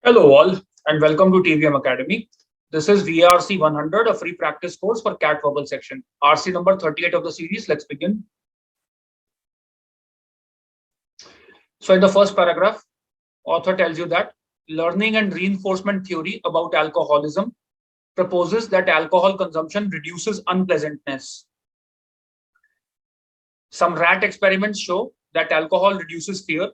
Hello all and welcome to TVM Academy. This is VARC 100, a free practice course for CAT verbal section. RC number 38 of the series. Let's begin. So in the first paragraph, author tells you that learning and reinforcement theory about alcoholism proposes that alcohol consumption reduces unpleasantness. Some rat experiments show that alcohol reduces fear.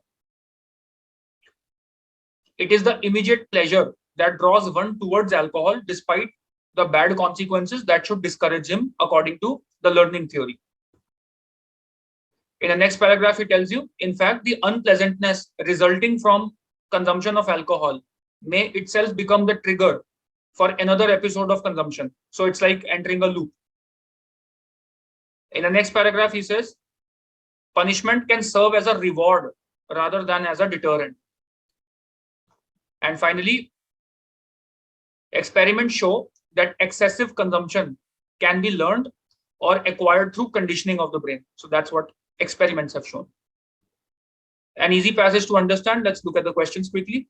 It is the immediate pleasure that draws one towards alcohol despite the bad consequences that should discourage him, according to the learning theory. In the next paragraph, he tells you, in fact, the unpleasantness resulting from consumption of alcohol may itself become the trigger for another episode of consumption. So it's like entering a loop. In the next paragraph, he says, punishment can serve as a reward rather than as a deterrent. And finally, experiments show that excessive consumption can be learned or acquired through conditioning of the brain. So that's what experiments have shown. An easy passage to understand. Let's look at the questions quickly.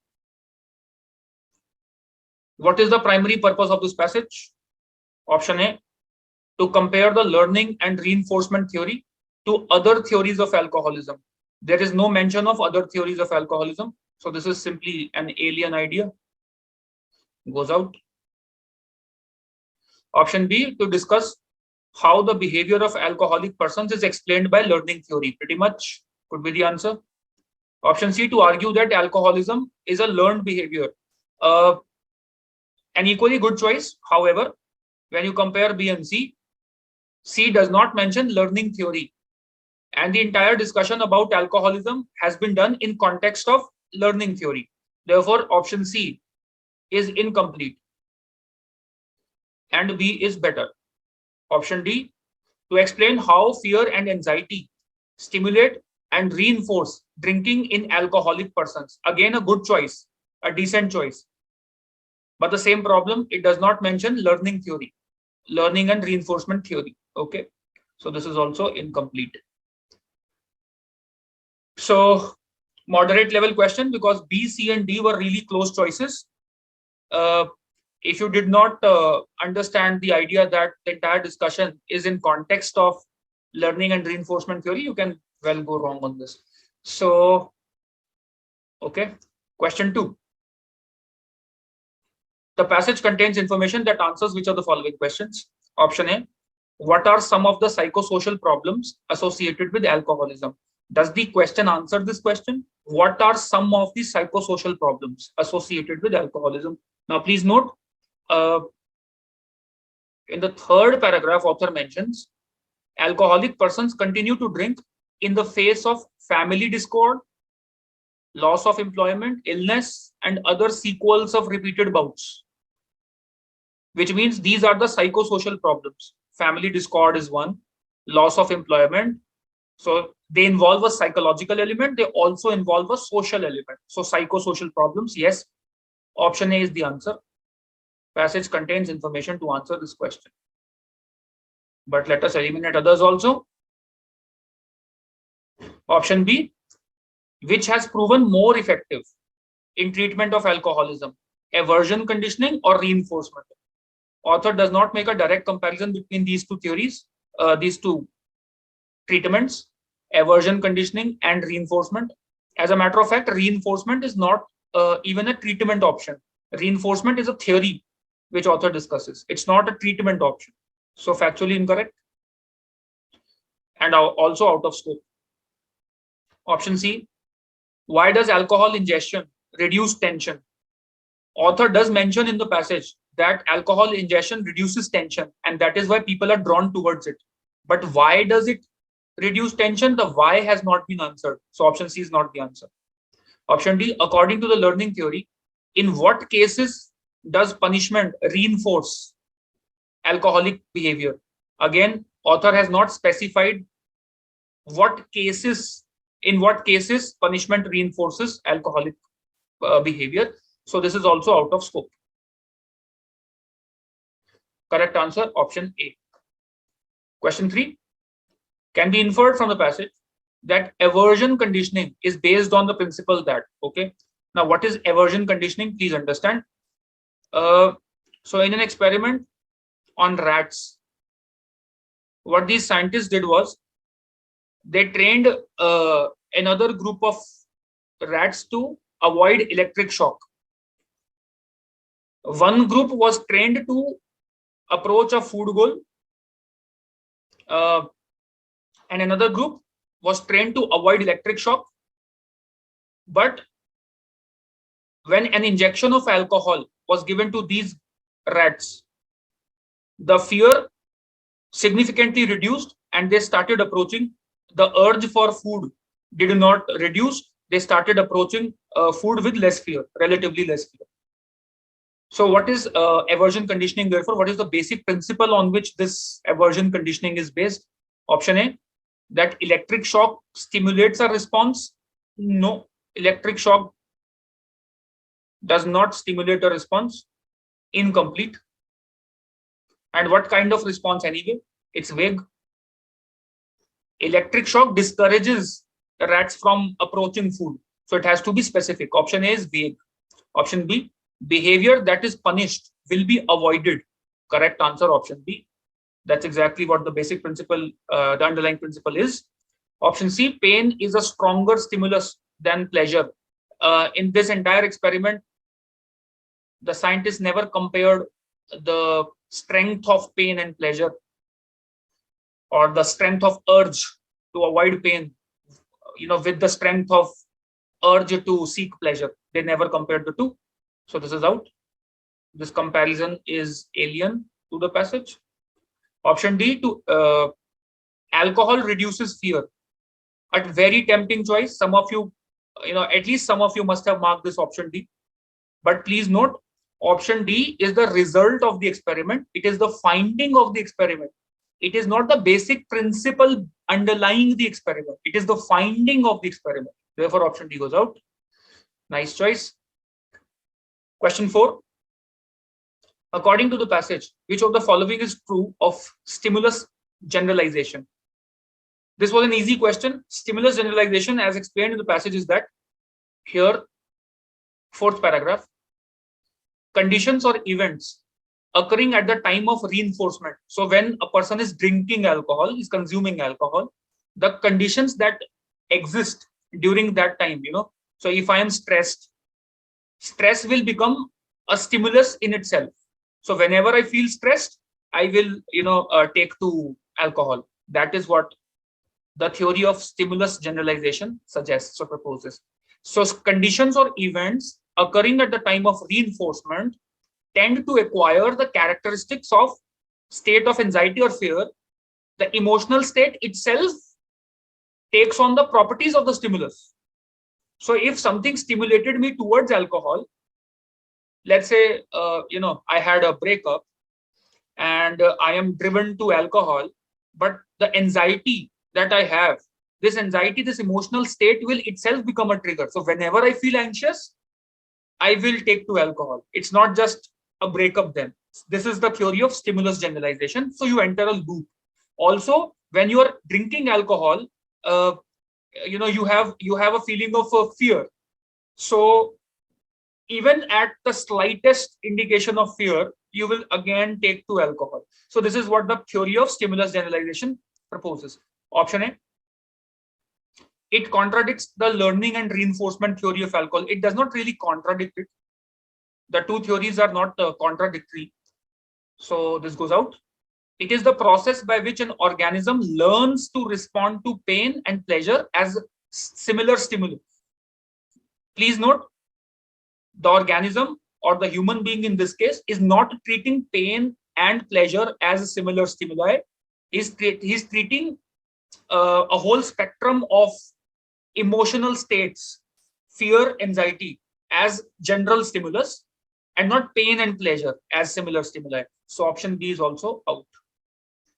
What is the primary purpose of this passage? Option A, to compare the learning and reinforcement theory to other theories of alcoholism. There is no mention of other theories of alcoholism. So this is simply an alien idea. Goes out. Option B, to discuss how the behavior of alcoholic persons is explained by learning theory. Pretty much could be the answer. Option C, to argue that alcoholism is a learned behavior. An equally good choice. However, when you compare B and C, C does not mention learning theory. And the entire discussion about alcoholism has been done in context of learning theory. Therefore, option C is incomplete and B is better. Option D, to explain how fear and anxiety stimulate and reinforce drinking in alcoholic persons. Again, a good choice, a decent choice. But the same problem, it does not mention learning theory, learning and reinforcement theory. Okay, so this is also incomplete. So moderate level question, because B, C, and D were really close choices. If you did not understand the idea that the entire discussion is in context of learning and reinforcement theory, you can well go wrong on this. So, okay, question 2. The passage contains information that answers which of the following questions? Option A, what are some of the psychosocial problems associated with alcoholism? Does the question answer this question? What are some of the psychosocial problems associated with alcoholism? Now, please note, in the third paragraph, author mentions alcoholic persons continue to drink in the face of family discord, loss of employment, illness, and other sequels of repeated bouts, which means these are the psychosocial problems. Family discord is one, loss of employment. So they involve a psychological element. They also involve a social element. So psychosocial problems, yes. Option A is the answer. Passage contains information to answer this question. But let us eliminate others also. Option B, which has proven more effective in treatment of alcoholism, aversion conditioning or reinforcement? Author does not make a direct comparison between these two theories, these two treatments, aversion conditioning and reinforcement. As a matter of fact, reinforcement is not even a treatment option. Reinforcement is a theory which author discusses. It's not a treatment option. So factually incorrect and also out of scope. Option C, why does alcohol ingestion reduce tension? Author does mention in the passage that alcohol ingestion reduces tension, and that is why people are drawn towards it. But why does it reduce tension? The why has not been answered. So option C is not the answer. Option D, according to the learning theory, in what cases does punishment reinforce alcoholic behavior? Again, author has not specified what cases, in what cases punishment reinforces alcoholic behavior. So this is also out of scope. Correct answer, option A. Question 3. Can be inferred from the passage that aversion conditioning is based on the principle that, okay, Now, what is aversion conditioning? Please understand. So in an experiment on rats, what these scientists did was they trained another group of rats to avoid electric shock. One group was trained to approach a food goal, and another group was trained to avoid electric shock. But when an injection of alcohol was given to these rats, the fear significantly reduced and they started approaching. The urge for food did not reduce. They started approaching food with less fear, relatively less fear. So what is aversion conditioning? Therefore, what is the basic principle on which this aversion conditioning is based? Option A, that electric shock stimulates a response. No, electric shock does not stimulate a response. Incomplete. And what kind of response anyway? It's vague. Electric shock discourages the rats from approaching food. So it has to be specific. Option A is vague. Option B, behavior that is punished will be avoided. Correct answer, option B. That's exactly what the basic principle, the underlying principle is. Option C, pain is a stronger stimulus than pleasure. In this entire experiment, the scientists never compared the strength of pain and pleasure, or the strength of urge to avoid pain, with the strength of urge to seek pleasure. They never compared the two. So this is out. This comparison is alien to the passage. Option D, to alcohol reduces fear. A very tempting choice. Some of you, at least some of you must have marked this option D. But please note, option D is the result of the experiment. It is the finding of the experiment. It is not the basic principle underlying the experiment. It is the finding of the experiment. Therefore, option D goes out. Nice choice. Question 4. According to the passage, which of the following is true of stimulus generalization? This was an easy question. Stimulus generalization, as explained in the passage, is that here, 4th paragraph, conditions or events occurring at the time of reinforcement. So when a person is drinking alcohol, is consuming alcohol, the conditions that exist during that time, so if I am stressed, stress will become a stimulus in itself. So whenever I feel stressed, I will, take to alcohol. That is what the theory of stimulus generalization suggests or proposes. So conditions or events occurring at the time of reinforcement tend to acquire the characteristics of state of anxiety or fear. The emotional state itself takes on the properties of the stimulus. So if something stimulated me towards alcohol, let's say, I had a breakup and I am driven to alcohol, but the anxiety that I have, this anxiety, this emotional state will itself become a trigger. So whenever I feel anxious, I will take to alcohol. It's not just a breakup then. This is the theory of stimulus generalization. So you enter a loop. Also, when you are drinking alcohol, you have a feeling of fear. So even at the slightest indication of fear, you will again take to alcohol. So this is what the theory of stimulus generalization proposes. Option A. It contradicts the learning and reinforcement theory of alcohol. It does not really contradict it. The two theories are not contradictory. So this goes out. It is the process by which an organism learns to respond to pain and pleasure as similar stimuli. Please note, the organism or the human being in this case is not treating pain and pleasure as similar stimuli. He's treating a whole spectrum of emotional states, fear, anxiety, as general stimulus, and not pain and pleasure as similar stimuli. So option B is also out.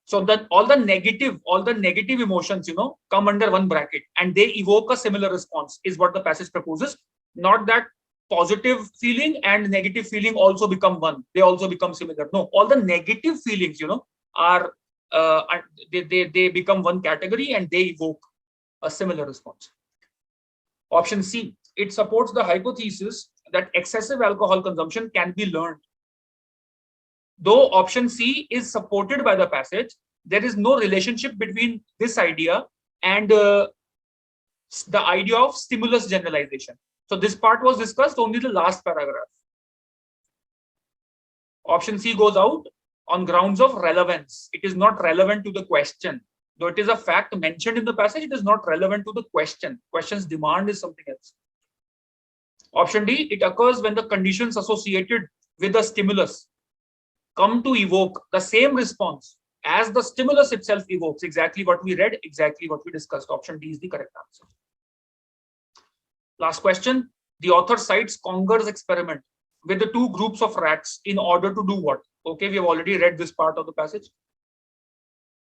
So that all the negative emotions, come under one bracket and they evoke a similar response is what the passage proposes. Not that positive feeling and negative feeling also become one. They also become similar. No, all the negative feelings, are they become one category and they evoke a similar response. Option C, it supports the hypothesis that excessive alcohol consumption can be learned. Though option C is supported by the passage, there is no relationship between this idea and the idea of stimulus generalization. So this part was discussed only the last paragraph. Option C goes out on grounds of relevance. It is not relevant to the question. Though it is a fact mentioned in the passage, it is not relevant to the question. Question's demand is something else. Option D, it occurs when the conditions associated with the stimulus come to evoke the same response as the stimulus itself evokes. Exactly what we read, exactly what we discussed. Option D is the correct answer. Last question. The author cites Conger's experiment with the two groups of rats in order to do what? Okay, we have already read this part of the passage.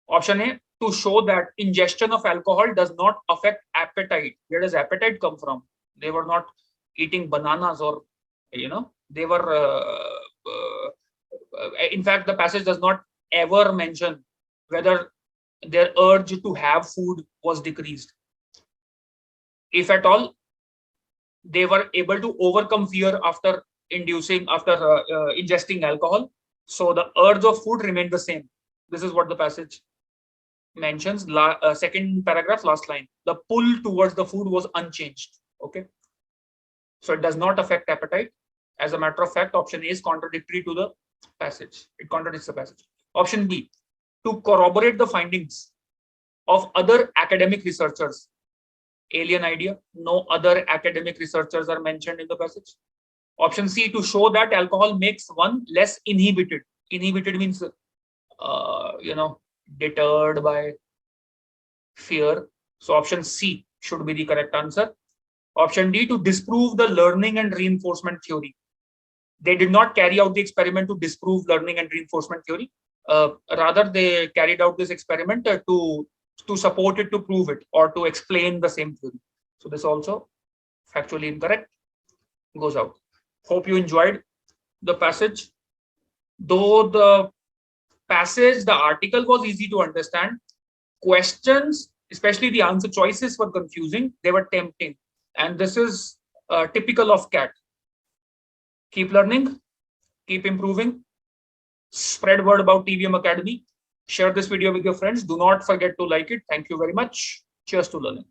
Option A, to show that ingestion of alcohol does not affect appetite. Where does appetite come from? They were not eating bananas, or they were in fact, the passage does not ever mention whether their urge to have food was decreased. If at all, they were able to overcome fear after ingesting alcohol. So the urge of food remained the same. This is what the passage mentions. Second paragraph, last line. The pull towards the food was unchanged. Okay. So it does not affect appetite. As a matter of fact, option A is contradictory to the passage. It contradicts the passage. Option B, to corroborate the findings of other academic researchers. Alien idea. No other academic researchers are mentioned in the passage. Option C, to show that alcohol makes one less inhibited. Inhibited means, deterred by fear. So option C should be the correct answer. Option D, to disprove the learning and reinforcement theory. They did not carry out the experiment to disprove learning and reinforcement theory. Rather, they carried out this experiment to support it, to prove it, or to explain the same theory. So this also factually incorrect, goes out. Hope you enjoyed the passage. Though the passage, the article was easy to understand, questions, especially the answer choices, were confusing. They were tempting. And this is typical of CAT. Keep learning, keep improving, spread word about TVM Academy. Share this video with your friends. Do not forget to like it. Thank you very much. Cheers to learning.